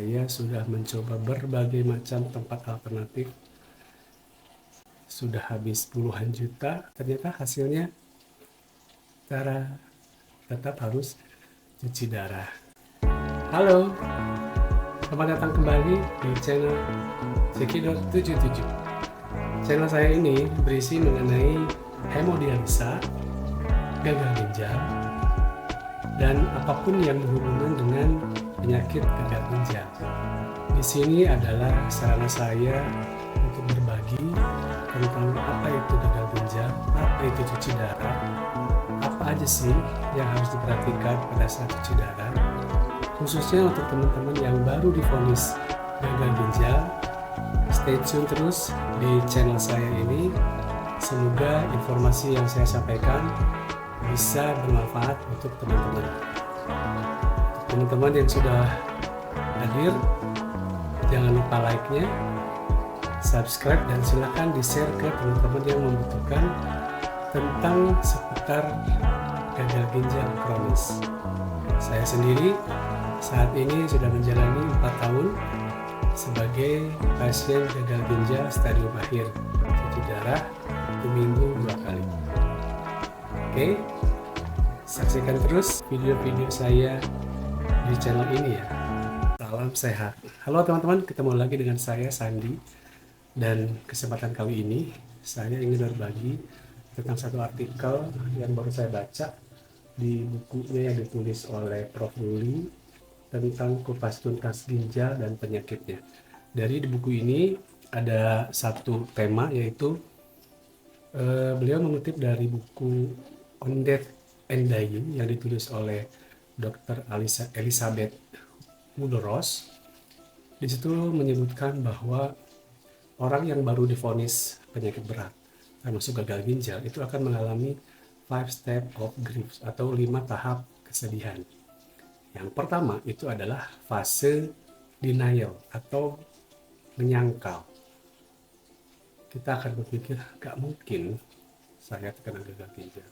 Saya sudah mencoba berbagai macam tempat alternatif, sudah habis puluhan juta, ternyata hasilnya cara tetap harus cuci darah. Halo, selamat datang kembali di channel Sekidot77. Channel saya ini berisi mengenai hemodialisa, gagal ginjal, dan apapun yang berhubungan dengan penyakit gagal ginjal. Di sini adalah sarana saya untuk berbagi tentang apa itu gagal ginjal, apa itu cuci darah, apa aja sih yang harus diperhatikan pada saat cuci darah, khususnya untuk teman-teman yang baru divonis gagal ginjal. Stay tune terus di channel saya ini. Semoga informasi yang saya sampaikan bisa bermanfaat untuk teman-teman. Teman-teman yang sudah hadir, jangan lupa like-nya, subscribe, dan silakan di-share ke teman-teman yang membutuhkan tentang seputar gagal ginjal kronis. Saya sendiri saat ini sudah menjalani 4 tahun sebagai pasien gagal ginjal stadium akhir, cuci darah seminggu 2 kali. Oke, saksikan terus video-video saya di channel ini ya. Salam sehat. Halo teman-teman, ketemu lagi dengan saya Sandi, dan kesempatan kali ini saya ingin berbagi tentang satu artikel yang baru saya baca di bukunya yang ditulis oleh Prof. Ruli tentang kupas tuntas ginjal dan penyakitnya. Dari di buku ini ada satu tema, yaitu beliau mengutip dari buku On Death and Dying yang ditulis oleh Dr. Elizabeth Kubler-Ross. Di situ menyebutkan bahwa orang yang baru divonis penyakit berat, termasuk gagal ginjal, itu akan mengalami 5 step of grief atau 5 tahap kesedihan. Yang pertama itu adalah fase denial atau menyangkal. Kita akan berpikir, gak mungkin saya terkena gagal ginjal.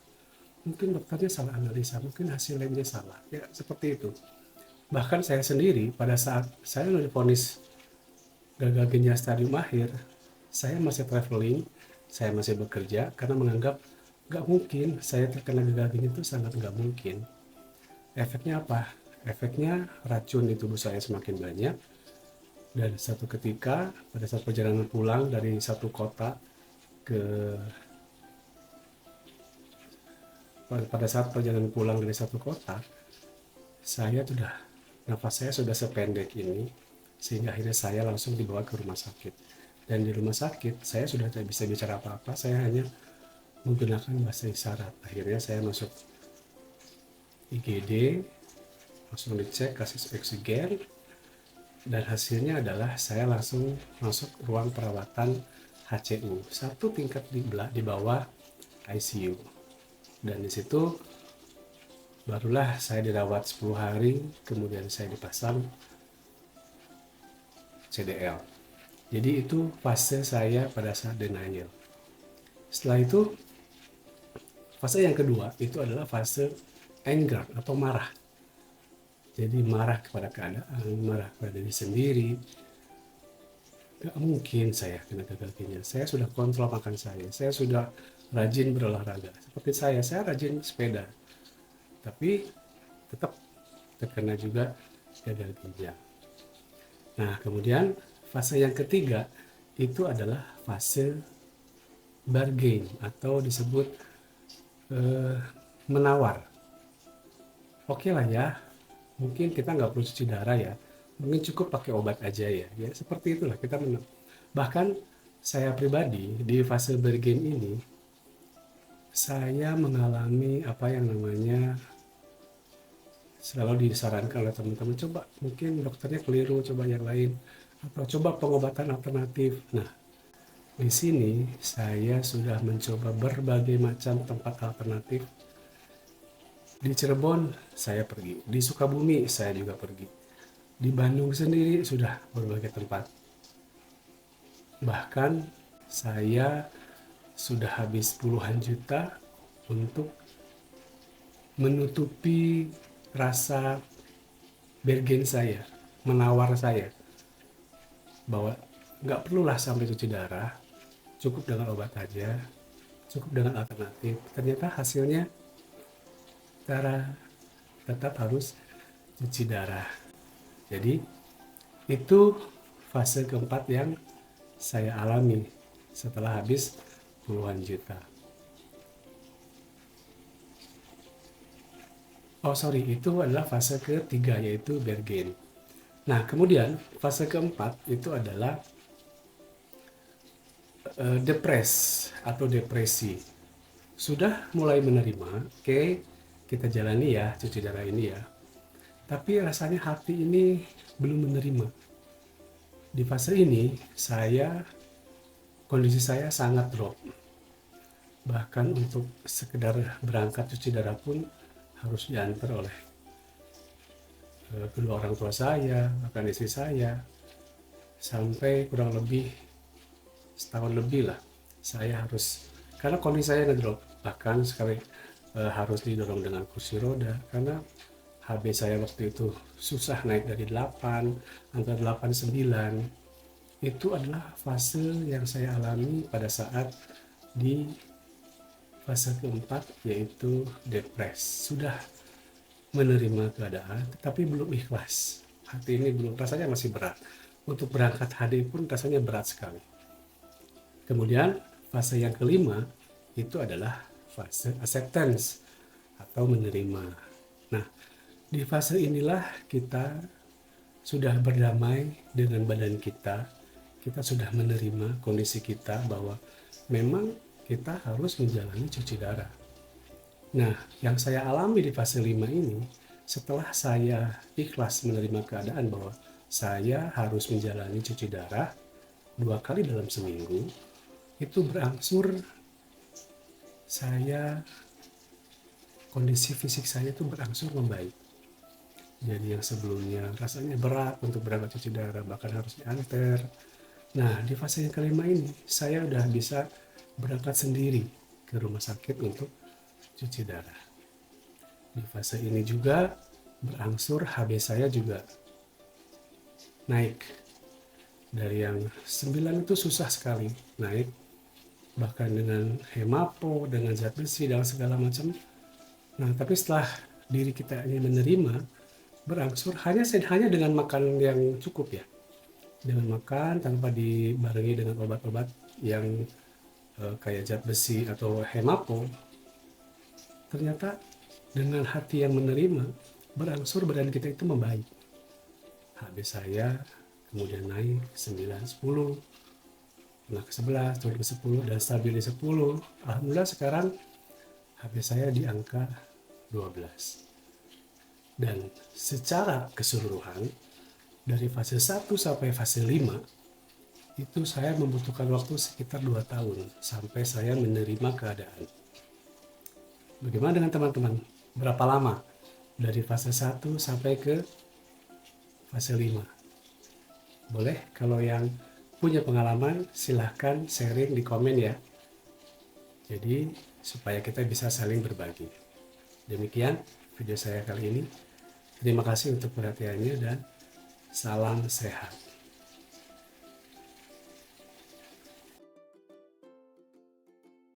Mungkin dokternya salah analisa, mungkin hasil labnya salah. Ya, seperti itu. Bahkan saya sendiri pada saat saya divonis gagal ginjal stadium akhir, saya masih traveling, saya masih bekerja karena menganggap gak mungkin saya terkena gagal ginjal, itu sangat gak mungkin. Efeknya apa? Efeknya racun di tubuh saya semakin banyak, dan satu ketika pada saat perjalanan pulang dari satu kota ke pada saat perjalanan pulang dari satu kota, nafas saya sudah sependek ini, sehingga akhirnya saya langsung dibawa ke rumah sakit. Dan di rumah sakit saya sudah tidak bisa bicara apa-apa, saya hanya menggunakan bahasa isyarat. Akhirnya saya masuk IGD, langsung dicek, kasih oksigen, dan hasilnya adalah saya langsung masuk ruang perawatan HCU, satu tingkat di bawah ICU. Dan di situ barulah saya dirawat 10 hari, kemudian saya dipasang CDL. Jadi itu fase saya pada saat denial. Setelah itu, fase yang kedua itu adalah fase anger atau marah. Jadi marah kepada keadaan, marah kepada diri sendiri. Gak mungkin saya kena gagal ginjal. Saya sudah kontrol makan saya sudah rajin berolahraga. Seperti saya rajin sepeda, tapi tetap terkena juga gagal ginjal. Nah, kemudian fase yang ketiga itu adalah fase bargain atau disebut menawar. Oke lah ya, mungkin kita nggak perlu cuci darah ya, mungkin cukup pakai obat aja ya. Ya seperti itulah kita bahkan saya pribadi di fase bargain ini, saya mengalami apa yang namanya, selalu disarankan oleh teman-teman, coba mungkin dokternya keliru, coba yang lain, atau coba pengobatan alternatif. Nah, di sini saya sudah mencoba berbagai macam tempat alternatif. Di Cirebon saya pergi, di Sukabumi saya juga pergi, di Bandung sendiri sudah berbagai tempat. Bahkan saya sudah habis puluhan juta untuk menutupi rasa bergen saya, menawar saya bahwa nggak perlulah sampai cuci darah, cukup dengan obat aja, cukup dengan alternatif. Ternyata hasilnya cara tetap harus cuci darah. Jadi itu fase keempat yang saya alami setelah habis puluhan juta. Oh sorry, itu adalah fase ketiga yaitu bergen. Nah kemudian fase keempat itu adalah atau depresi. Sudah mulai menerima, oke, kita jalani ya cuci darah ini ya. Tapi rasanya hati ini belum menerima. Di fase ini kondisi saya sangat drop. Bahkan untuk sekedar berangkat cuci darah pun harus diantar oleh kedua orang tua saya, bahkan istri saya, sampai kurang lebih setahun lebih lah. Saya harus, karena kondisi saya ngedrop, bahkan sekali harus didorong dengan kursi roda, karena HB saya waktu itu susah naik dari 8, antara 8 9. Itu adalah fase yang saya alami pada saat di fase keempat, yaitu depres. Sudah menerima keadaan, tetapi belum ikhlas. Hati ini belum, rasanya masih berat. Untuk berangkat HD pun rasanya berat sekali. Kemudian fase yang kelima itu adalah fase acceptance atau menerima. Nah, di fase inilah kita sudah berdamai dengan badan kita. Kita sudah menerima kondisi kita bahwa memang kita harus menjalani cuci darah. Nah, yang saya alami di fase 5 ini, setelah saya ikhlas menerima keadaan bahwa saya harus menjalani cuci darah 2 kali dalam seminggu, itu berangsur kondisi fisik saya itu berangsur membaik. Jadi yang sebelumnya rasanya berat untuk berangkat cuci darah, bahkan harus diantar. Nah, di fase yang kelima ini, saya udah bisa berangkat sendiri ke rumah sakit untuk cuci darah. Di fase ini juga berangsur HB saya juga naik. Dari yang 9 itu susah sekali naik, bahkan dengan hemapo, dengan zat besi, dan segala macam. Nah, tapi setelah diri kita ini menerima, berangsur hanya dengan makan yang cukup ya. Dengan makan tanpa dibarengi dengan obat-obat yang kayak zat besi atau hemapo, ternyata dengan hati yang menerima, berangsur badan kita itu membaik. HB saya kemudian naik 9, 10, pernah ke 11, turun ke 10, dan stabil di 10. Alhamdulillah sekarang HB saya di angka 12. Dan secara keseluruhan, dari fase 1 sampai fase 5, itu saya membutuhkan waktu sekitar 2 tahun sampai saya menerima keadaan. Bagaimana dengan teman-teman? Berapa lama dari fase 1 sampai ke fase 5? Boleh, kalau yang punya pengalaman silahkan sharing di komen ya. Jadi supaya kita bisa saling berbagi. Demikian video saya kali ini. Terima kasih untuk perhatiannya dan salam sehat.